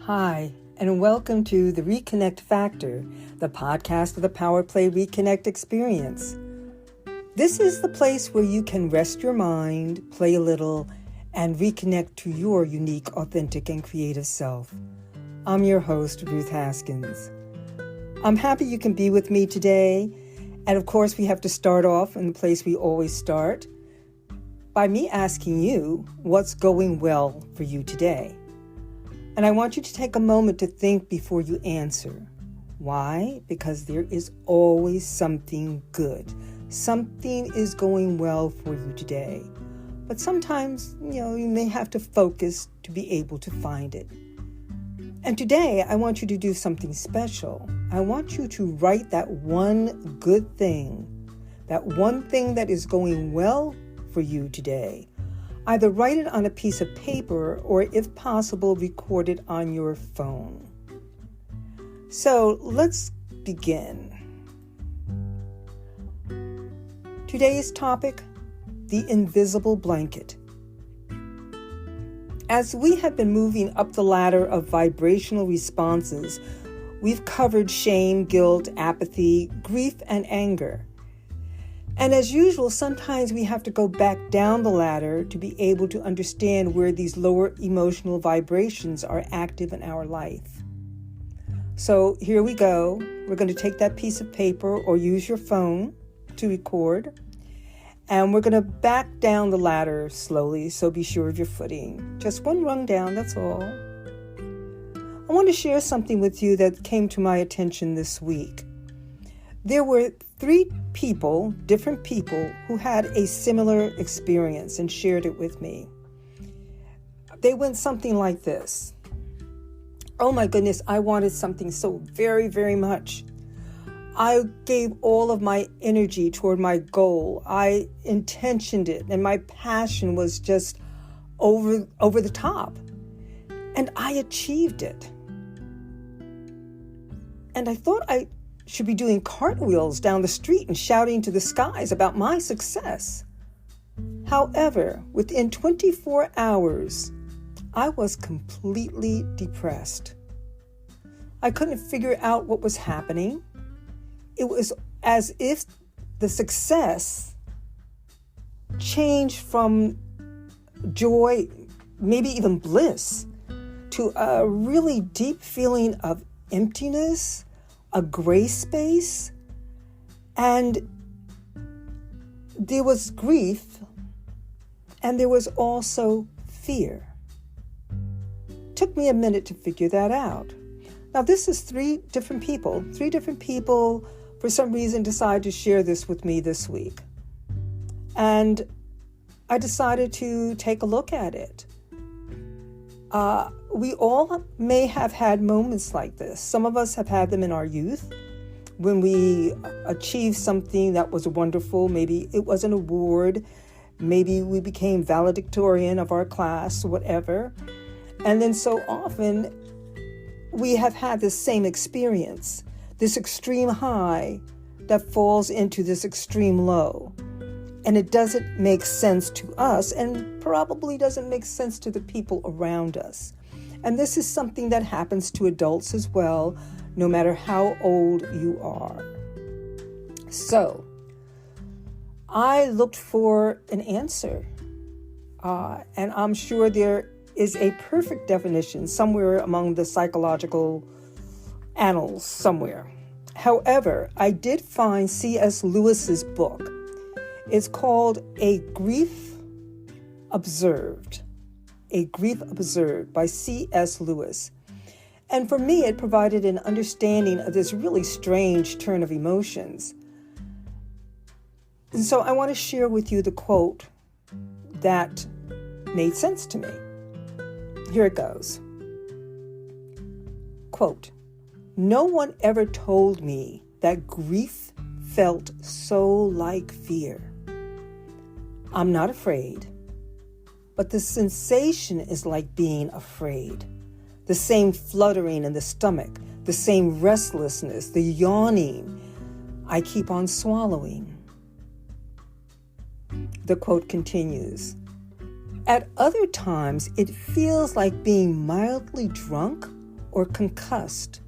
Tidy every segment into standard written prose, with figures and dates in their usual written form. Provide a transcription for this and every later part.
Hi, and welcome to the Reconnect Factor, the podcast of the Power Play Reconnect experience. This is the place where you can rest your mind, play a little, and reconnect to your unique, authentic, and creative self. I'm your host, Ruth Haskins. I'm happy you can be with me today, and of course we have to start off in the place we always start, by me asking you what's going well for you today. And I want you to take a moment to think before you answer. Why? Because there is always something good. Something is going well for you today. But sometimes, you may have to focus to be able to find it. And today, I want you to do something special. I want you to write that one good thing, that one thing that is going well for you today. Either write it on a piece of paper or, if possible, record it on your phone. So let's begin. Today's topic, the invisible blanket. As we have been moving up the ladder of vibrational responses, we've covered shame, guilt, apathy, grief, and anger. And as usual, sometimes we have to go back down the ladder to be able to understand where these lower emotional vibrations are active in our life. So here we go. We're going to take that piece of paper or use your phone to record. And we're going to back down the ladder slowly, so be sure of your footing. Just one rung down, that's all. I want to share something with you that came to my attention this week. There were three different people, who had a similar experience and shared it with me. They went something like this. Oh my goodness, I wanted something so very, very much. I gave all of my energy toward my goal. I intentioned it, and my passion was just over the top. And I achieved it. And I thought I should be doing cartwheels down the street and shouting to the skies about my success. However, within 24 hours, I was completely depressed. I couldn't figure out what was happening. It was as if the success changed from joy, maybe even bliss, to a really deep feeling of emptiness, a gray space, and there was grief, and there was also fear. Took me a minute to figure that out. Now, this is three different people for some reason decided to share this with me this week. And I decided to take a look at it. We all may have had moments like this. Some of us have had them in our youth when we achieved something that was wonderful. Maybe it was an award. Maybe we became valedictorian of our class, whatever. And then so often we have had this same experience, this extreme high that falls into this extreme low. And it doesn't make sense to us, and probably doesn't make sense to the people around us. And this is something that happens to adults as well, no matter how old you are. So, I looked for an answer, and I'm sure there is a perfect definition somewhere among the psychological annals somewhere. However, I did find C.S. Lewis's book. It's called A Grief Observed by C.S. Lewis. And for me, it provided an understanding of this really strange turn of emotions. And so I want to share with you the quote that made sense to me. Here it goes. Quote, "No one ever told me that grief felt so like fear. I'm not afraid, but the sensation is like being afraid. The same fluttering in the stomach, the same restlessness, the yawning. I keep on swallowing." The quote continues, "At other times, it feels like being mildly drunk or concussed.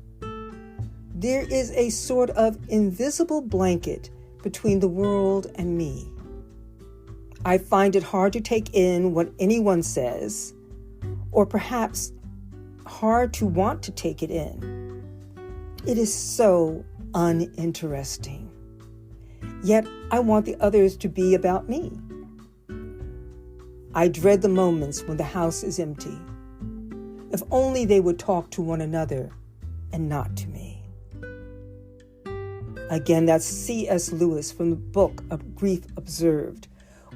There is a sort of invisible blanket between the world and me. I find it hard to take in what anyone says, or perhaps hard to want to take it in. It is so uninteresting. Yet I want the others to be about me. I dread the moments when the house is empty. If only they would talk to one another and not to me. Again, that's C.S. Lewis from the book of Grief Observed,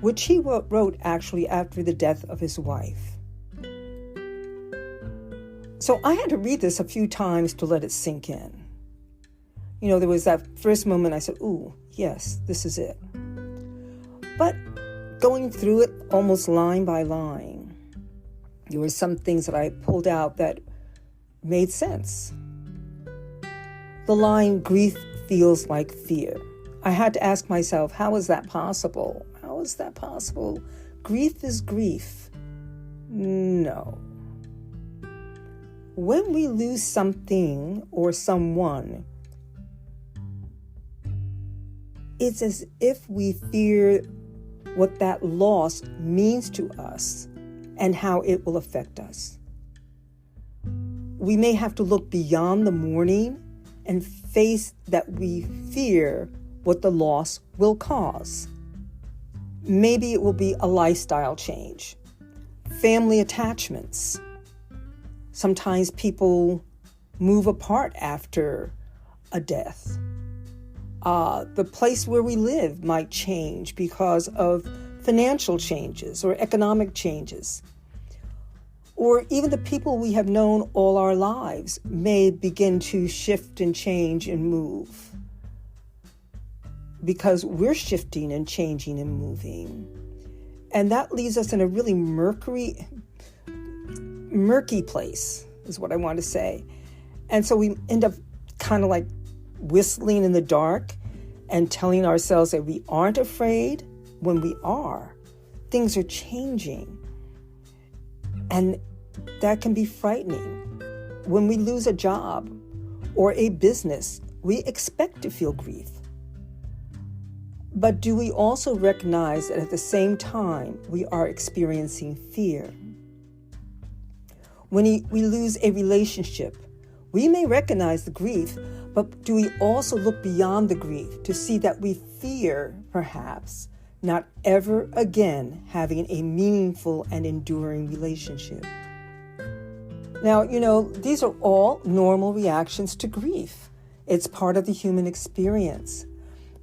which he wrote actually after the death of his wife. So I had to read this a few times to let it sink in. There was that first moment I said, ooh, yes, this is it. But going through it almost line by line, there were some things that I pulled out that made sense. The line, grief feels like fear. I had to ask myself, how is that possible? How is that possible? Grief is grief. No. When we lose something or someone, it's as if we fear what that loss means to us and how it will affect us. We may have to look beyond the mourning and face that we fear what the loss will cause. Maybe it will be a lifestyle change, family attachments. Sometimes people move apart after a death. The place where we live might change because of financial changes or economic changes. Or even the people we have known all our lives may begin to shift and change and move because we're shifting and changing and moving. And that leaves us in a really murky place, is what I want to say. And so we end up kind of like whistling in the dark and telling ourselves that we aren't afraid when we are. Things are changing. And that can be frightening. When we lose a job or a business, we expect to feel grief. But do we also recognize that at the same time we are experiencing fear? When we lose a relationship, we may recognize the grief, but do we also look beyond the grief to see that we fear, perhaps, not ever again having a meaningful and enduring relationship? Now, these are all normal reactions to grief. It's part of the human experience.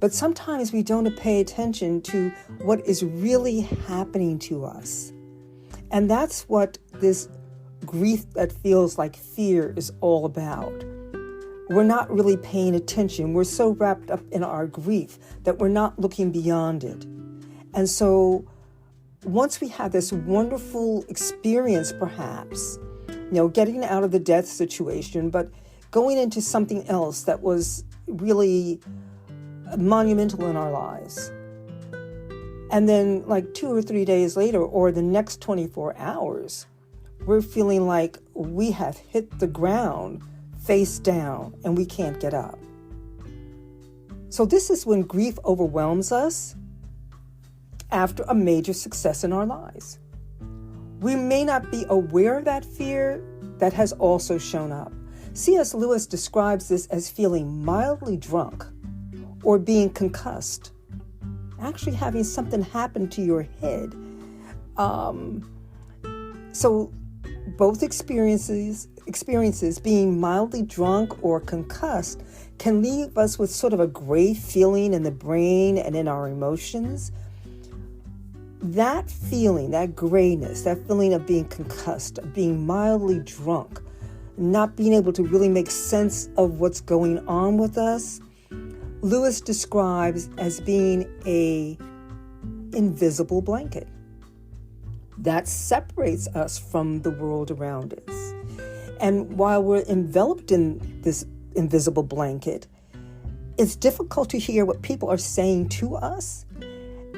But sometimes we don't pay attention to what is really happening to us. And that's what this grief that feels like fear is all about. We're not really paying attention. We're so wrapped up in our grief that we're not looking beyond it. And so once we have this wonderful experience, perhaps, getting out of the death situation, but going into something else that was really monumental in our lives. And then like 2 or 3 days later, or the next 24 hours, we're feeling like we have hit the ground face down and we can't get up. So this is when grief overwhelms us after a major success in our lives. We may not be aware of that fear that has also shown up. C.S. Lewis describes this as feeling mildly drunk or being concussed, actually having something happen to your head. So both experiences, being mildly drunk or concussed, can leave us with sort of a gray feeling in the brain and in our emotions. That feeling, that grayness, that feeling of being concussed, of being mildly drunk, not being able to really make sense of what's going on with us, Lewis describes as being an invisible blanket that separates us from the world around us. And while we're enveloped in this invisible blanket, it's difficult to hear what people are saying to us.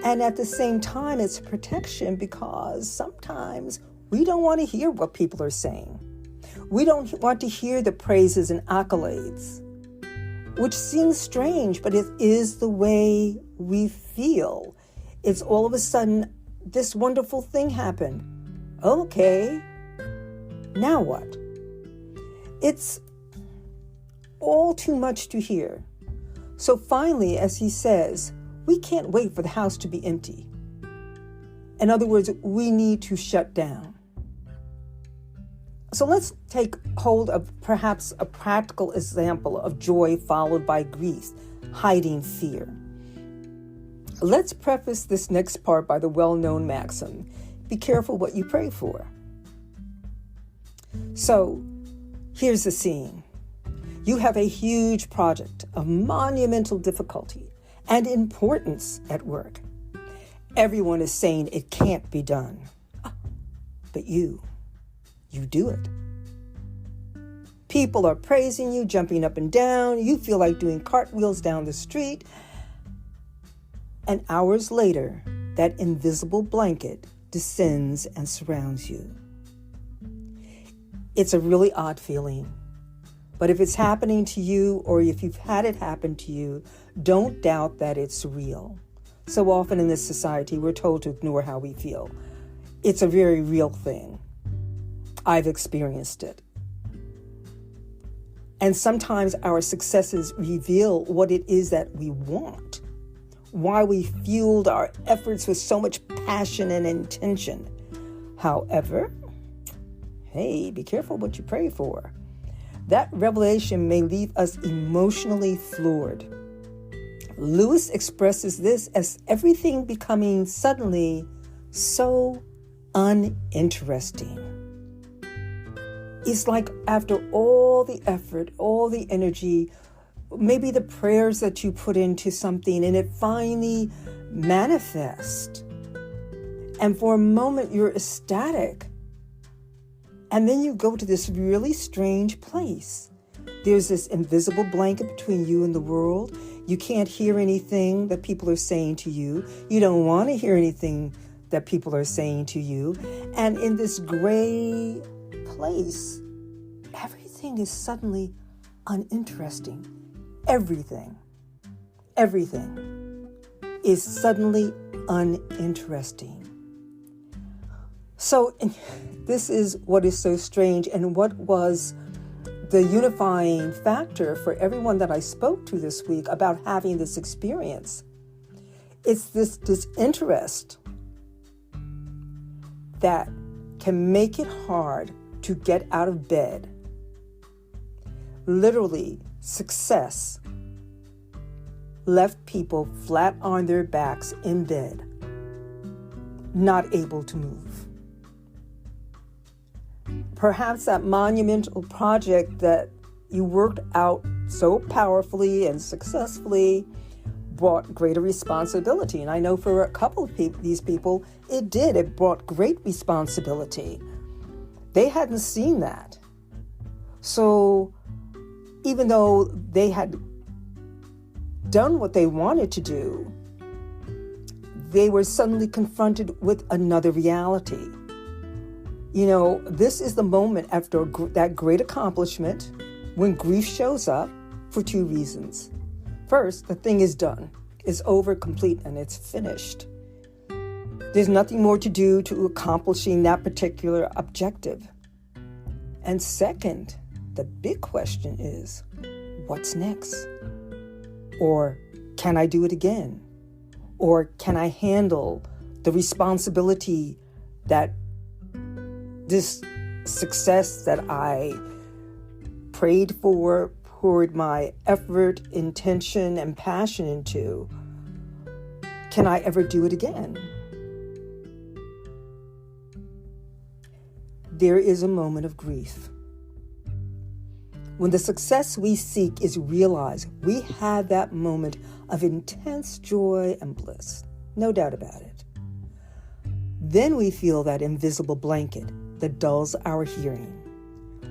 And at the same time, it's protection because sometimes we don't want to hear what people are saying. We don't want to hear the praises and accolades, which seems strange, but it is the way we feel. It's all of a sudden, this wonderful thing happened. Okay, now what? It's all too much to hear. So finally, as he says, we can't wait for the house to be empty. In other words, we need to shut down. So let's take hold of perhaps a practical example of joy followed by grief, hiding fear. Let's preface this next part by the well-known maxim, be careful what you pray for. So here's the scene. You have a huge project of monumental difficulty and importance at work. Everyone is saying it can't be done. But you do it. People are praising you, jumping up and down. You feel like doing cartwheels down the street. And hours later, that invisible blanket descends and surrounds you. It's a really odd feeling. But if it's happening to you, or if you've had it happen to you, don't doubt that it's real. So often in this society, we're told to ignore how we feel. It's a very real thing. I've experienced it. And sometimes our successes reveal what it is that we want, why we fueled our efforts with so much passion and intention. However, hey, be careful what you pray for. That revelation may leave us emotionally floored. Lewis expresses this as everything becoming suddenly so uninteresting. It's like after all the effort, all the energy, maybe the prayers that you put into something, and it finally manifests. And for a moment, you're ecstatic. And then you go to this really strange place. There's this invisible blanket between you and the world. You can't hear anything that people are saying to you. You don't want to hear anything that people are saying to you. And in this gray place, everything is suddenly uninteresting. Everything is suddenly uninteresting. So this is what is so strange, and what was the unifying factor for everyone that I spoke to this week about having this experience. It's this disinterest that can make it hard to get out of bed. Literally, success left people flat on their backs in bed, not able to move. Perhaps that monumental project that you worked out so powerfully and successfully brought greater responsibility. And I know for a couple of these people, it did. It brought great responsibility. They hadn't seen that. So even though they had done what they wanted to do, they were suddenly confronted with another reality. You know, this is the moment after that great accomplishment when grief shows up for two reasons. First, the thing is done. It's over, complete, and it's finished. There's nothing more to do to accomplishing that particular objective. And second, the big question is, what's next? Or can I do it again? Or can I handle the responsibility that this success that I prayed for, poured my effort, intention, and passion into, can I ever do it again? There is a moment of grief. When the success we seek is realized, we have that moment of intense joy and bliss, no doubt about it. Then we feel that invisible blanket that dulls our hearing.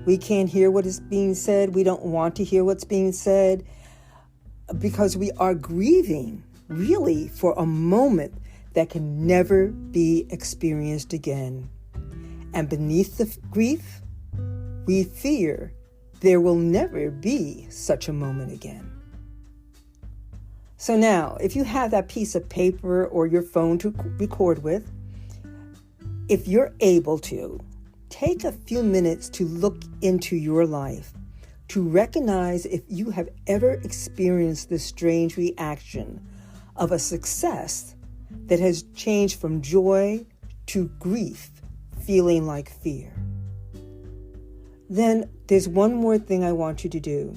We can't hear what is being said. We don't want to hear what's being said because we are grieving, really, for a moment that can never be experienced again. And beneath the grief, we fear there will never be such a moment again. So now, if you have that piece of paper or your phone to record with, if you're able to, take a few minutes to look into your life, to recognize if you have ever experienced this strange reaction of a success that has changed from joy to grief, feeling like fear. Then there's one more thing I want you to do.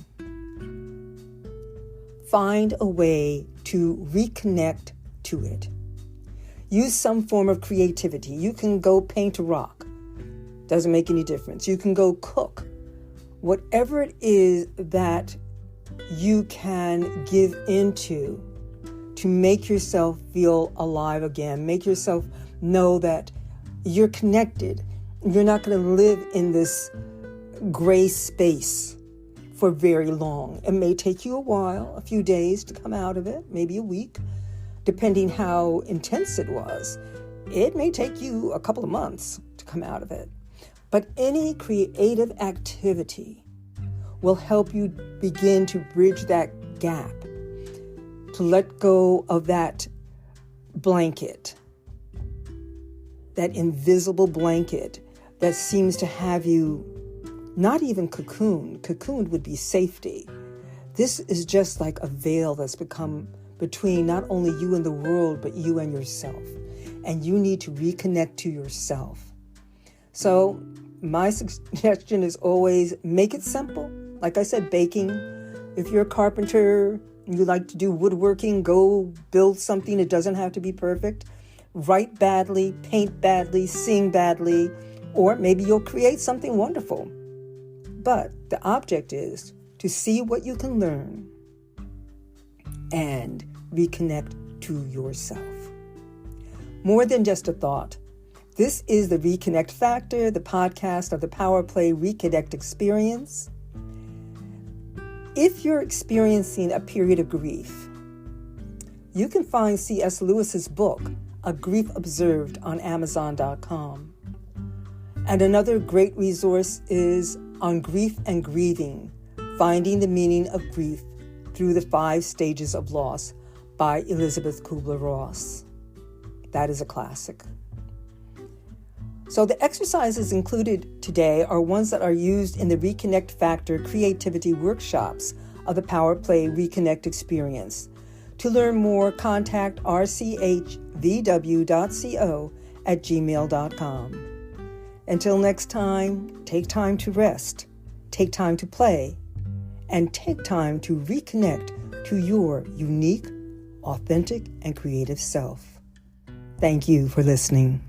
Find a way to reconnect to it. Use some form of creativity. You can go paint a rock. Doesn't make any difference. You can go cook. Whatever it is that you can give into to make yourself feel alive again. Make yourself know that you're connected. You're not going to live in this gray space for very long. It may take you a while, a few days to come out of it, maybe a week, depending how intense it was. It may take you a couple of months to come out of it. But any creative activity will help you begin to bridge that gap, to let go of that blanket, that invisible blanket that seems to have you not even cocooned. Cocooned would be safety. This is just like a veil that's become between not only you and the world, but you and yourself. And you need to reconnect to yourself. So my suggestion is always make it simple. Like I said, baking. If you're a carpenter, you like to do woodworking, go build something. It doesn't have to be perfect. Write badly, paint badly, sing badly, or maybe you'll create something wonderful. But the object is to see what you can learn and reconnect to yourself. More than just a thought. This is the Reconnect Factor, the podcast of the Power Play Reconnect experience. If you're experiencing a period of grief, you can find C.S. Lewis's book, A Grief Observed, on Amazon.com. And another great resource is On Grief and Grieving, Finding the Meaning of Grief Through the 5 Stages of Loss by Elizabeth Kubler-Ross. That is a classic. So the exercises included today are ones that are used in the Reconnect Factor creativity workshops of the Power Play Reconnect experience. To learn more, contact rchvw.co@gmail.com. Until next time, take time to rest, take time to play, and take time to reconnect to your unique, authentic, and creative self. Thank you for listening.